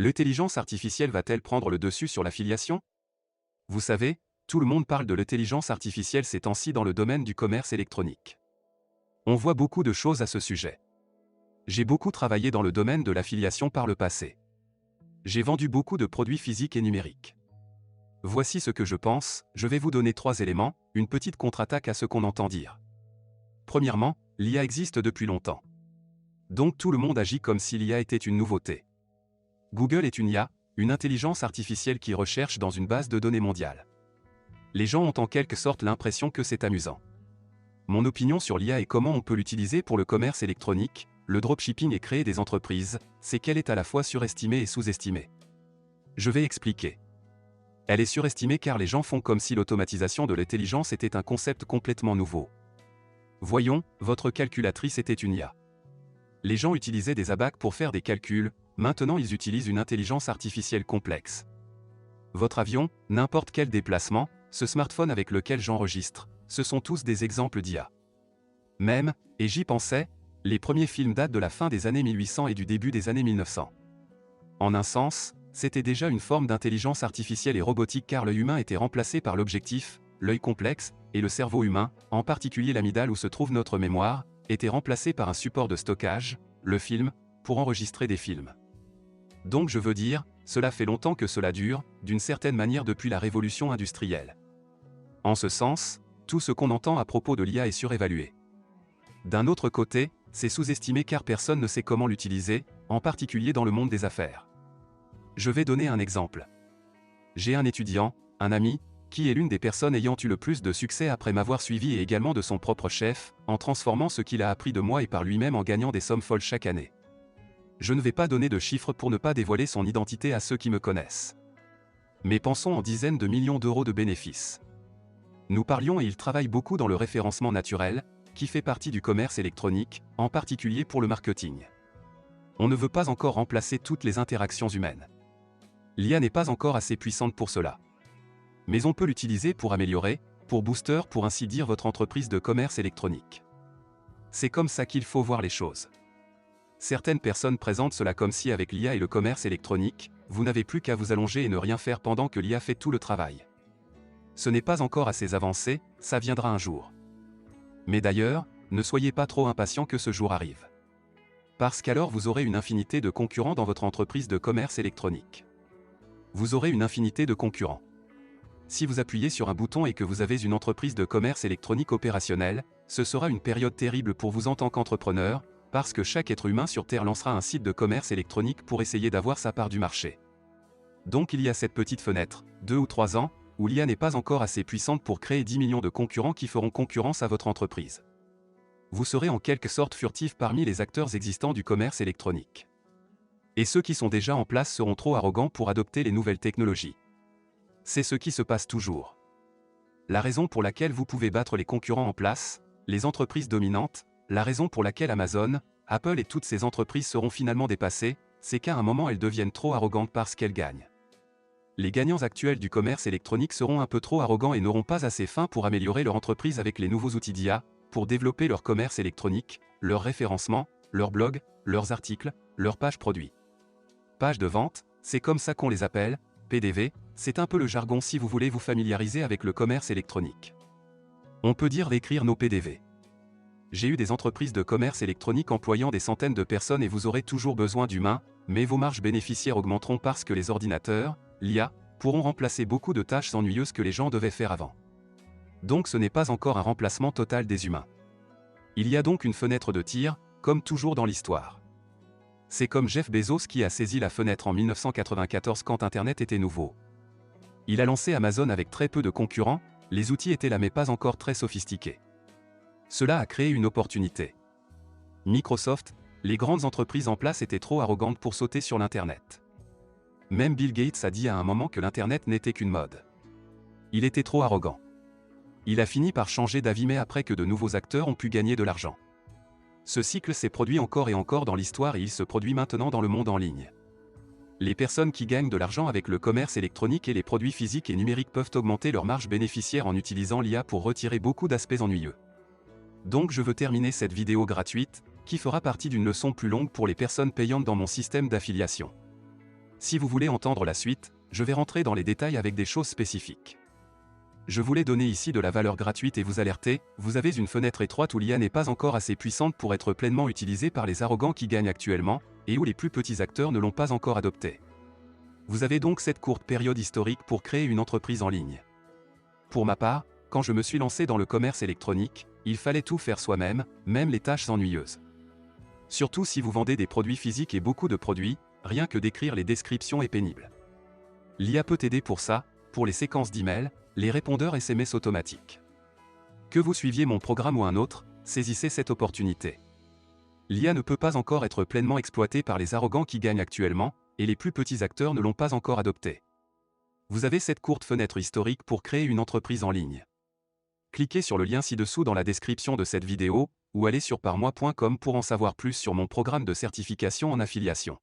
L'intelligence artificielle va-t-elle prendre le dessus sur l'affiliation? Vous savez, tout le monde parle de l'intelligence artificielle ces temps-ci dans le domaine du commerce électronique. On voit beaucoup de choses à ce sujet. J'ai beaucoup travaillé dans le domaine de l'affiliation par le passé. J'ai vendu beaucoup de produits physiques et numériques. Voici ce que je pense, je vais vous donner 3 éléments, une petite contre-attaque à ce qu'on entend dire. Premièrement, l'IA existe depuis longtemps. Donc tout le monde agit comme si l'IA était une nouveauté. Google est une IA, une intelligence artificielle qui recherche dans une base de données mondiale. Les gens ont en quelque sorte l'impression que c'est amusant. Mon opinion sur l'IA et comment on peut l'utiliser pour le commerce électronique, le dropshipping et créer des entreprises, c'est qu'elle est à la fois surestimée et sous-estimée. Je vais expliquer. Elle est surestimée car les gens font comme si l'automatisation de l'intelligence était un concept complètement nouveau. Voyons, votre calculatrice était une IA. Les gens utilisaient des abacs pour faire des calculs, maintenant ils utilisent une intelligence artificielle complexe. Votre avion, n'importe quel déplacement, ce smartphone avec lequel j'enregistre, ce sont tous des exemples d'IA. Même, et j'y pensais, les premiers films datent de la fin des années 1800 et du début des années 1900. En un sens, c'était déjà une forme d'intelligence artificielle et robotique car l'œil humain était remplacé par l'objectif, l'œil complexe, et le cerveau humain, en particulier l'amygdale où se trouve notre mémoire, était remplacé par un support de stockage, le film, pour enregistrer des films. Donc je veux dire, cela fait longtemps que cela dure, d'une certaine manière depuis la révolution industrielle. En ce sens, tout ce qu'on entend à propos de l'IA est surévalué. D'un autre côté, c'est sous-estimé car personne ne sait comment l'utiliser, en particulier dans le monde des affaires. Je vais donner un exemple. J'ai un étudiant, un ami, qui est l'une des personnes ayant eu le plus de succès après m'avoir suivi et également de son propre chef, en transformant ce qu'il a appris de moi et par lui-même en gagnant des sommes folles chaque année. Je ne vais pas donner de chiffres pour ne pas dévoiler son identité à ceux qui me connaissent. Mais pensons en dizaines de millions d'euros de bénéfices. Nous parlions et il travaille beaucoup dans le référencement naturel, qui fait partie du commerce électronique, en particulier pour le marketing. On ne veut pas encore remplacer toutes les interactions humaines. L'IA n'est pas encore assez puissante pour cela. Mais on peut l'utiliser pour améliorer, pour booster pour ainsi dire votre entreprise de commerce électronique. C'est comme ça qu'il faut voir les choses. Certaines personnes présentent cela comme si avec l'IA et le commerce électronique, vous n'avez plus qu'à vous allonger et ne rien faire pendant que l'IA fait tout le travail. Ce n'est pas encore assez avancé, ça viendra un jour. Mais d'ailleurs, ne soyez pas trop impatient que ce jour arrive. Parce qu'alors vous aurez une infinité de concurrents dans votre entreprise de commerce électronique. Vous aurez une infinité de concurrents. Si vous appuyez sur un bouton et que vous avez une entreprise de commerce électronique opérationnelle, ce sera une période terrible pour vous en tant qu'entrepreneur, parce que chaque être humain sur Terre lancera un site de commerce électronique pour essayer d'avoir sa part du marché. Donc il y a cette petite fenêtre, 2 ou 3 ans, où l'IA n'est pas encore assez puissante pour créer 10 millions de concurrents qui feront concurrence à votre entreprise. Vous serez en quelque sorte furtif parmi les acteurs existants du commerce électronique. Et ceux qui sont déjà en place seront trop arrogants pour adopter les nouvelles technologies. C'est ce qui se passe toujours. La raison pour laquelle vous pouvez battre les concurrents en place, les entreprises dominantes, la raison pour laquelle Amazon, Apple et toutes ces entreprises seront finalement dépassées, c'est qu'à un moment elles deviennent trop arrogantes parce qu'elles gagnent. Les gagnants actuels du commerce électronique seront un peu trop arrogants et n'auront pas assez faim pour améliorer leur entreprise avec les nouveaux outils d'IA, pour développer leur commerce électronique, leur référencement, leur blog, leurs articles, leurs pages produits. Pages de vente, c'est comme ça qu'on les appelle, PDV, c'est un peu le jargon si vous voulez vous familiariser avec le commerce électronique. On peut dire d'écrire nos PDV. J'ai eu des entreprises de commerce électronique employant des centaines de personnes et vous aurez toujours besoin d'humains, mais vos marges bénéficiaires augmenteront parce que les ordinateurs, l'IA, pourront remplacer beaucoup de tâches ennuyeuses que les gens devaient faire avant. Donc ce n'est pas encore un remplacement total des humains. Il y a donc une fenêtre de tir, comme toujours dans l'histoire. C'est comme Jeff Bezos qui a saisi la fenêtre en 1994 quand Internet était nouveau. Il a lancé Amazon avec très peu de concurrents, les outils étaient là mais pas encore très sophistiqués. Cela a créé une opportunité. Microsoft, les grandes entreprises en place étaient trop arrogantes pour sauter sur l'Internet. Même Bill Gates a dit à un moment que l'Internet n'était qu'une mode. Il était trop arrogant. Il a fini par changer d'avis mais après que de nouveaux acteurs ont pu gagner de l'argent. Ce cycle s'est produit encore et encore dans l'histoire et il se produit maintenant dans le monde en ligne. Les personnes qui gagnent de l'argent avec le commerce électronique et les produits physiques et numériques peuvent augmenter leur marge bénéficiaire en utilisant l'IA pour retirer beaucoup d'aspects ennuyeux. Donc je veux terminer cette vidéo gratuite, qui fera partie d'une leçon plus longue pour les personnes payantes dans mon système d'affiliation. Si vous voulez entendre la suite, je vais rentrer dans les détails avec des choses spécifiques. Je voulais donner ici de la valeur gratuite et vous alerter, vous avez une fenêtre étroite où l'IA n'est pas encore assez puissante pour être pleinement utilisée par les arrogants qui gagnent actuellement, et où les plus petits acteurs ne l'ont pas encore adoptée. Vous avez donc cette courte période historique pour créer une entreprise en ligne. Pour ma part, quand je me suis lancé dans le commerce électronique, il fallait tout faire soi-même, même les tâches ennuyeuses. Surtout si vous vendez des produits physiques et beaucoup de produits, rien que d'écrire les descriptions est pénible. L'IA peut aider pour ça, pour les séquences d'emails, les répondeurs SMS automatiques. Que vous suiviez mon programme ou un autre, saisissez cette opportunité. L'IA ne peut pas encore être pleinement exploitée par les arrogants qui gagnent actuellement, et les plus petits acteurs ne l'ont pas encore adoptée. Vous avez cette courte fenêtre historique pour créer une entreprise en ligne. Cliquez sur le lien ci-dessous dans la description de cette vidéo, ou allez sur parmoi.com pour en savoir plus sur mon programme de certification en affiliation.